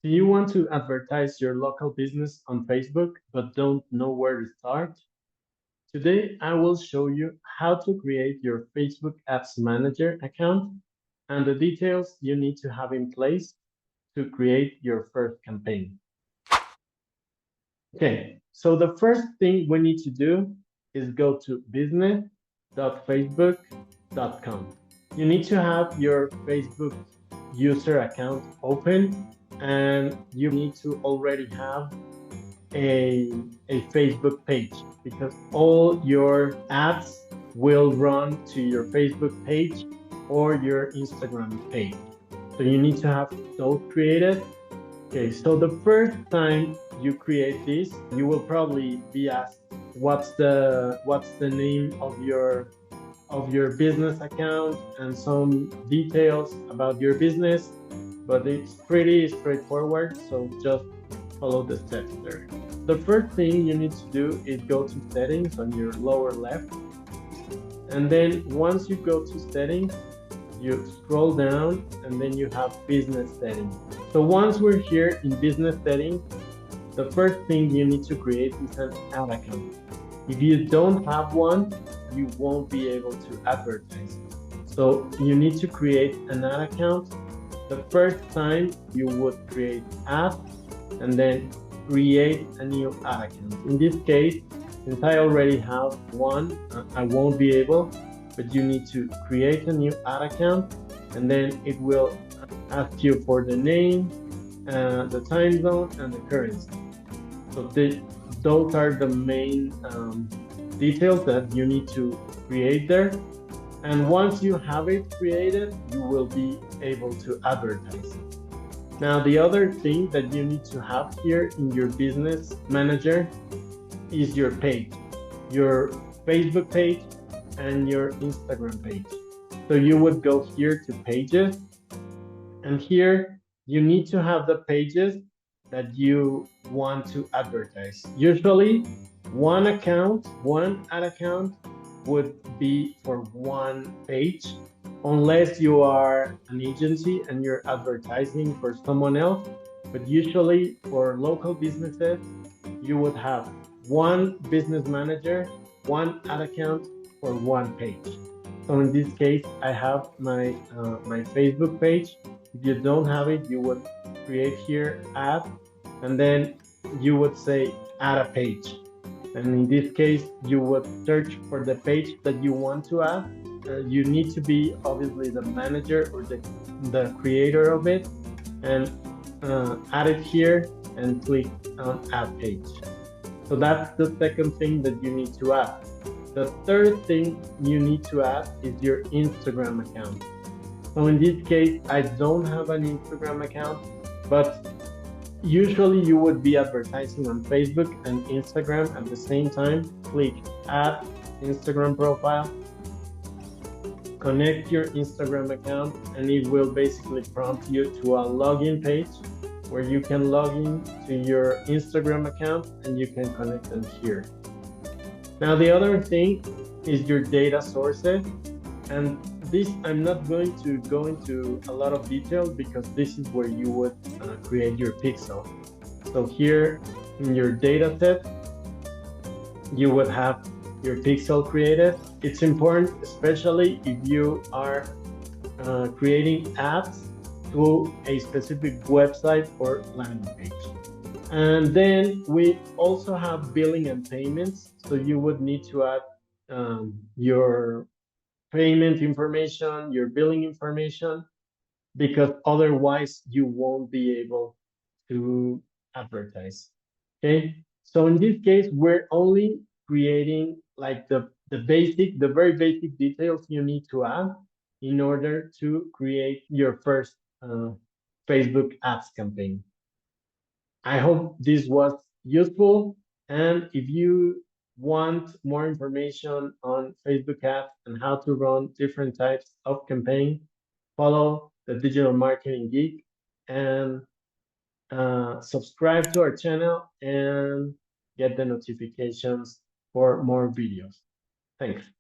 Do you want to advertise your local business on Facebook but don't know where to start? Today, I will show you how to create your Facebook Ads Manager account and the details you need to have in place to create your first campaign. Okay, so the first thing we need to do is go to business.facebook.com. You need to have your Facebook user account open, and you need to already have a Facebook page because all your ads will run to your Facebook page or your Instagram page. So you need to have those created. Okay, so the first time you create this, you will probably be asked what's the name of your business account and some details about your business, but it's pretty straightforward, so just follow the steps there. The first thing you need to do is go to settings on your lower left, and then once you go to settings, you scroll down and then you have business settings. So once we're here in business settings, the first thing you need to create is an ad account. If you don't have one, you won't be able to advertise. So you need to create an ad account. The first time you would create ad and then create a new ad account. In this case, since I already have one, I won't be able, but you need to create a new ad account and then it will ask you for the name, the time zone, and the currency. So those are the main details that you need to create there. And once you have it created, you will be able to advertise. Now, the other thing that you need to have here in your business manager is your page, your Facebook page and your Instagram page. So you would go here to pages, and here you need to have the pages that you want to advertise. Usually one ad account would be for one page, unless you are an agency and you're advertising for someone else. But usually for local businesses, you would have one business manager, one ad account for one page. So in this case, I have my Facebook page. If you don't have it, you would create here add, and then you would say add a page. And in this case, you would search for the page that you want to add. You need to be obviously the manager or the creator of it, and add it here and click on add page. So that's the second thing that you need to add. The third thing you need to add is your Instagram account. So in this case, I don't have an Instagram account, but usually you would be advertising on Facebook and Instagram at the same time. Click add Instagram profile, connect your Instagram account, and it will basically prompt you to a login page where you can log in to your Instagram account and you can connect them here. Now, the other thing is your data sources, and this I'm not going to go into a lot of detail because this is where you would create your pixel. So here in your data set, you would have your pixel created. It's important, especially if you are creating ads to a specific website or landing page. And then we also have billing and payments. So you would need to add your payment information, your billing information, because otherwise you won't be able to advertise. Okay, so in this case, we're only creating like the very basic details you need to add in order to create your first Facebook ads campaign. I hope this was useful, and if you want more information on Facebook ads and how to run different types of campaign, follow the Digital Marketing Geek and subscribe to our channel and get the notifications for more videos. Thanks.